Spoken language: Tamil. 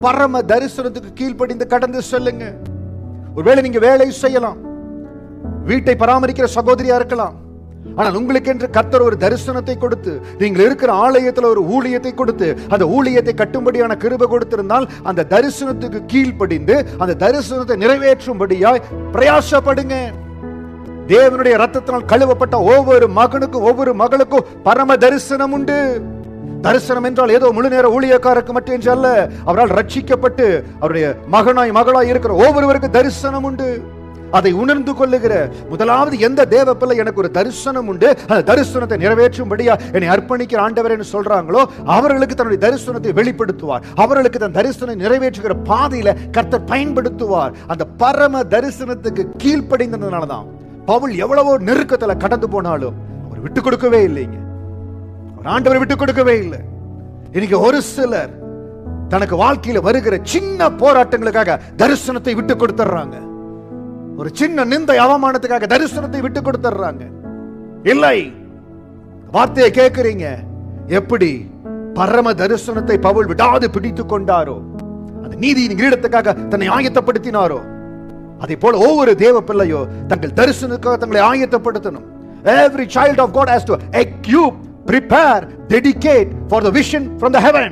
பரம தரிசனத்துக்கு கீழ்ப்படிந்து கடந்து செல்லுங்க. ஒருவேளை நீங்க வேலை செய்யலாம், வீட்டை பராமரிக்கிற சகோதரியா இருக்கலாம். ஆனால் உங்களுக்கு என்று கர்த்தர் ஒரு தரிசனத்தை கொடுத்து, நீங்கள் இருக்கிற ஆலயத்தில் ஒரு ஊழியத்தை கொடுத்து, அந்த ஊழியத்தை கட்டும்படியான கிருபை கொடுத்திருந்தால் அந்த தரிசனத்துக்கு கீழ்ப்படிந்து அந்த தரிசனத்தை நிறைவேற்றும்படியாய் பிரயாசப்படுங்க. தேவனுடைய ரத்தத்தினால் கழுவப்பட்ட ஒவ்வொரு மகனுக்கும் ஒவ்வொரு மகளுக்கும் பரம தரிசனம் உண்டு. தரிசனம் என்றால் ஏதோ முழு நேர ஊழியக்காரருக்கு மட்டும் என்று அல்ல. அவரால் ரட்சிக்கப்பட்டு அவருடைய மகனாய் மகளாய் இருக்கிற ஒவ்வொருவருக்கும் தரிசனம் உண்டு. அதை உணர்ந்து கொள்ளுகிற முதலாவது எந்த தேவ பிள்ளை எனக்கு ஒரு தரிசனம் உண்டு, அந்த தரிசனத்தை நிறைவேற்றும்படியா என்னை அர்ப்பணிக்கிற ஆண்டவர் என்று சொல்றாங்களோ அவர்களுக்கு தன்னுடைய தரிசனத்தை வெளிப்படுத்துவார். அவர்களுக்கு தன் தரிசனம் நிறைவேற்றுகிற பாதையில கர்த்தர் பயன்படுத்துவார். அந்த பரம தரிசனத்துக்கு கீழ்ப்படிந்ததுனாலதான் பவுல் எவ்வளவோ நெருக்கத்துல கடந்து போனாலும் அவர் விட்டு கொடுக்கவே இல்லைங்க. ஆண்டவர் விட்டு கொடுக்கவே இல்லை. இன்னைக்கு ஒரு சிலர் தனக்கு வாழ்க்கையில வருகிற சின்ன போராட்டங்களுக்காக தரிசனத்தை விட்டு கொடுத்துறாங்க. ஒரு சின்ன நிந்தை அவமானத்துக்காக தரிசனத்தை விட்டு கொடுத்துறாங்க. இல்லை, வார்த்தையை கேட்கிறீங்க. எப்படி பரம தரிசனத்தை பவுல் விடாது பிடித்துக் கொண்டாரோ, அந்த நீதியின் கிரீடத்துக்காக தன்னை ஆயத்தப்படுத்தினாரோ, அதே போல ஒவ்வொரு தேவ பிள்ளையோ தங்கள் தரிசனத்துக்காக தங்களை ஆயத்தப்படுத்தணும். Every child of God has to equip, prepare, dedicate for the vision from the heaven.